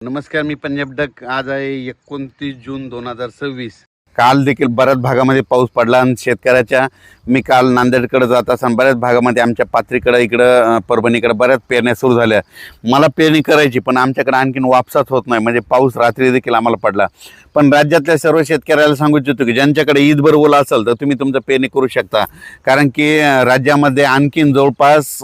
नमस्कार, मी पंजाब डक. आज आहे 29 जून 2026. काल देखील बऱ्याच भागामध्ये पाऊस पडला आणि शेतकऱ्याच्या मी काल नांदेडकडे जात असताना बऱ्याच भागामध्ये आमच्या पाथरीकडे इकडं परभणीकडे बऱ्याच पेरण्या सुरू झाल्या. मला पेरणी करायची, पण आमच्याकडे आणखीन वापसाच होत नाही. म्हणजे पाऊस रात्री देखील आम्हाला पडला. पण राज्यातल्या सर्व शेतकऱ्याला सांगू इच्छितो की ज्यांच्याकडे ईदभर ओला असेल तर तुम्ही तुमचं पेरणी करू शकता. कारण की राज्यामध्ये आणखीन जवळपास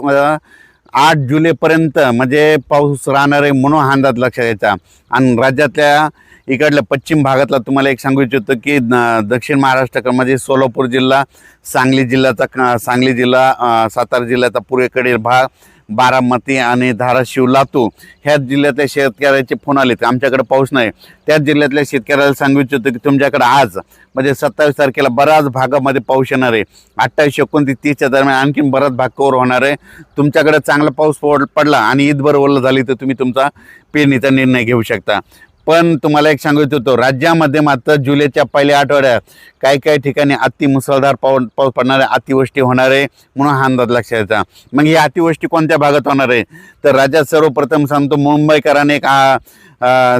8 जुलैपर्यंत म्हणजे पाऊस राहणार आहे म्हणून हा अंदाज लक्षात यायचा. आणि राज्यातल्या इकडल्या पश्चिम भागातला तुम्हाला एक सांगू इच्छितो की दक्षिण महाराष्ट्रामध्ये सोलापूर जिल्हा, सांगली जिल्हा, सातारा जिल्ह्याचा पूर्वेकडील भाग, बारामती आणि धाराशिव, लातूर ह्या जिल्ह्यातल्या शेतकऱ्याचे फोन आले तर आमच्याकडे पाऊस नाही. त्याच जिल्ह्यातल्या शेतकऱ्याला सांगू इच्छितो की तुमच्याकडे आज म्हणजे 27 तारखेला बऱ्याच भागामध्ये पाऊस येणार आहे. 28, 29, 30च्या दरम्यान आणखीन बराच भाग कव्हर होणार आहे. तुमच्याकडे चांगला पाऊस पडला आणि ईदभर ओलं झाली तर तुम्ही तुमचा पेरणीचा निर्णय घेऊ शकता. पण तुम्हाला एक सांगू इच्छितो, राज्यामध्ये मात्र जुलैच्या पहिल्या आठवड्यात काही ठिकाणी मुसळधार पाऊस पडणार आहे, अतिवृष्टी होणार आहे म्हणून हा अंदाज लक्षात यायचा. मग ही अतिवृष्टी कोणत्या भागात होणार आहे तर राज्यात सर्वप्रथम सांगतो मुंबईकरांनी एक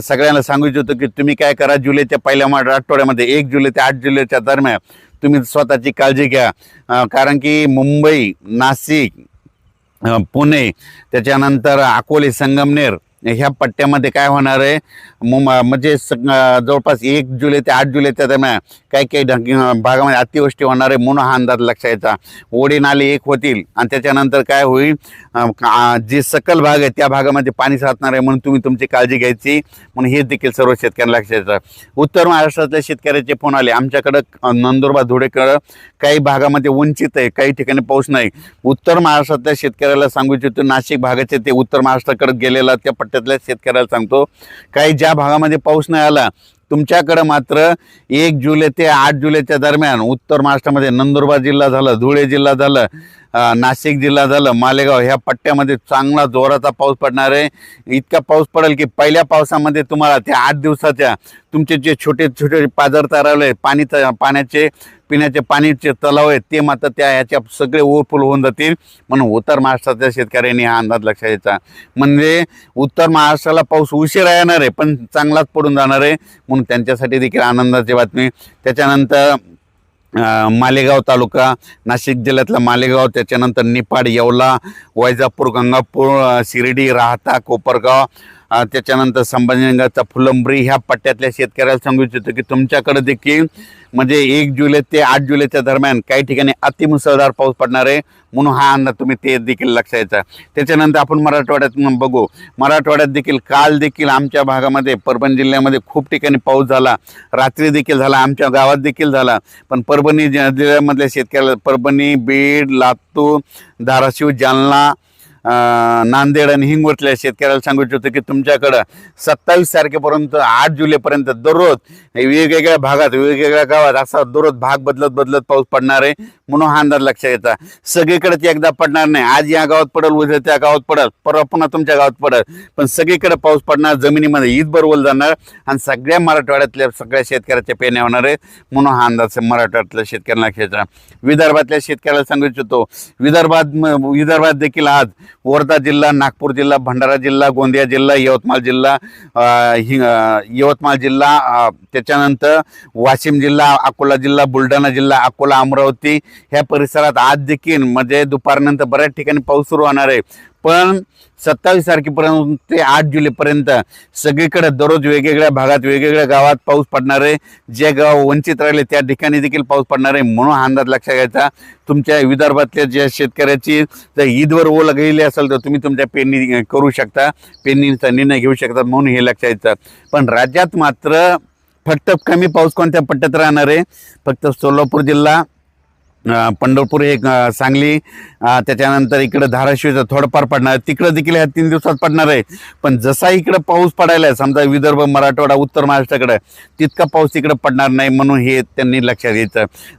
सगळ्यांना सांगू इच्छितो की तुम्ही काय करा, जुलैच्या पहिल्या आठवड्यामध्ये 1 जुलै ते 8 जुलैच्या दरम्यान तुम्ही स्वतःची काळजी घ्या. कारण की मुंबई, नाशिक, पुणे, त्याच्यानंतर अकोले, संगमनेर ह्या पट्ट्यामध्ये काय होणार आहे म्हणजे जवळपास 1 जुलै ते 8 जुलैच्या दरम्यान काही भागामध्ये अतिवृष्टी होणार आहे म्हणून हा अंदाज लक्षात यायचा. ओढी नाले एक होतील आणि त्याच्यानंतर काय होईल, जे सकल भाग आहे त्या भागामध्ये पाणी साचणार आहे म्हणून तुम्ही तुमची काळजी घ्यायची म्हणून हे देखील सर्व शेतकऱ्यांना लक्षात यायचं. उत्तर महाराष्ट्रातल्या शेतकऱ्याचे फोन आले. आमच्याकडं नंदुरबार, धुळेकडं काही भागामध्ये वंचित आहे, काही ठिकाणी पाऊस नाही. उत्तर महाराष्ट्रातल्या शेतकऱ्याला सांगू इच्छितो, नाशिक भागाचे ते उत्तर महाराष्ट्राकडे गेलेला त्या पट्ट्यातल्या शेतकऱ्याला सांगतो, काही ज्या भागामध्ये पाऊस नाही आला तुमच्याकडं मात्र 1 जुलै ते 8 जुलैच्या दरम्यान उत्तर महाराष्ट्रामध्ये नंदुरबार जिल्हा झालं, धुळे जिल्हा झालं, नाशिक जिल्हा झालं, मालेगाव ह्या पट्ट्यामध्ये चांगला जोराचा पाऊस पडणार आहे. इतका पाऊस पडेल की पहिल्या पावसामध्ये तुम्हाला त्या 8 दिवसाच्या तुमचे जे छोटे छोटे पाझर तयार पाण्याचे पिण्याचे पाणीचे तलाव आहेत ते मात्र त्या ह्याच्या सगळे ओव्हरफुल होऊन जातील. म्हणून उत्तर महाराष्ट्रातल्या शेतकऱ्यांनी हा अंदाज लक्षात यायचा. म्हणजे उत्तर महाराष्ट्राला पाऊस उशिरा येणार आहे पण चांगलाच पडून जाणार आहे म्हणून त्यांच्यासाठी देखील आनंदाची बातमी. त्याच्यानंतर मालेगाव तालुका, नाशिक जिल्ह्यातला मालेगाव, त्याच्यानंतर निफाड, येवला, वैजापूर, गंगापूर, शिर्डी, राहता, कोपरगाव, त्याच्यानंतर संभाजीनगरचा फुलंब्री ह्या पट्ट्यातल्या शेतकऱ्याला सांगू इच्छितो की तुमच्याकडे देखील म्हणजे 1 जुलै ते 8 जुलैच्या दरम्यान काही ठिकाणी अतिमुसळधार पाऊस पडणार आहे म्हणून हा अंदाज तुम्ही ते देखील लक्षात यायचा. त्याच्यानंतर आपण मराठवाड्यात बघू. मराठवाड्यात देखील काल देखील आमच्या भागामध्ये परभणी जिल्ह्यामध्ये खूप ठिकाणी पाऊस झाला, रात्री देखील झाला, आमच्या गावात देखील झाला. पण परभणी जिल्ह्यामधल्या शेतकऱ्याला परभणी, बीड, लातूर, धाराशिव, जालना, नांदेड आणि हिंगोलीतल्या शेतकऱ्याला सांगू इच्छितो की तुमच्याकडं 27 तारखेपर्यंत 8 जुलैपर्यंत दररोज वेगवेगळ्या भागात, वेगवेगळ्या गावात असा दररोज भाग बदलत पाऊस पडणार आहे म्हणून हा अंदाज लक्षात येतात. सगळीकडेच एकदा पडणार नाही. आज या गावात पडेल, उद्या त्या गावात पडेल, परवा पुन्हा तुमच्या गावात पडेल, पण सगळीकडे पाऊस पडणार, जमिनीमध्ये ईदभर ओल जाणार आणि सगळ्या मराठवाड्यातल्या सगळ्या शेतकऱ्याच्या पेरण्या होणार आहेत म्हणून हा अंदाज मराठवाड्यातल्या शेतकऱ्यांना लक्षात येतात. विदर्भातल्या शेतकऱ्याला सांगू इच्छितो, विदर्भात देखील आज वर्धा जिल्हा, नागपूर जिल्हा, भंडारा जिल्हा, गोंदिया जिल्हा, यवतमाळ जिल्हा, त्याच्यानंतर वाशिम जिल्हा, अकोला जिल्हा, बुलढाणा जिल्हा, अकोला, अमरावती ह्या परिसरात आज देखील म्हणजे दुपारनंतर बऱ्याच ठिकाणी पाऊस सुरू होणार आहे. पण 27 तारखेपर्यंत ते 8 जुलैपर्यंत सगळीकडे दररोज वेगवेगळ्या भागात, वेगवेगळ्या गावात पाऊस पडणार आहे. जे गाव वंचित राहिले त्या ठिकाणी देखील पाऊस पडणार आहे म्हणून हा अंदाज लक्षात घ्यायचा. तुमच्या विदर्भातल्या ज्या शेतकऱ्याची जर ईदवर ओल गेली असेल तर तुम्ही तुमच्या पेरणी करू शकता, पेरणीचा निर्णय घेऊ शकता म्हणून हे लक्षात यायचं. पण राज्यात मात्र फक्त कमी पाऊस कोणत्या पट्ट्यात राहणार आहे, फक्त सोलापूर जिल्हा, पंढरपूर, हे सांगली, त्याच्यानंतर इकडं धाराशिवचं थोडंफार पडणार, तिकडं देखील ह्या 3 दिवसात पडणार आहे. पण जसा इकडं पाऊस पडायला समजा विदर्भ, मराठवाडा, उत्तर महाराष्ट्राकडे तितका पाऊस इकडं पडणार नाही म्हणून हे त्यांनी लक्षात घ्यायचं.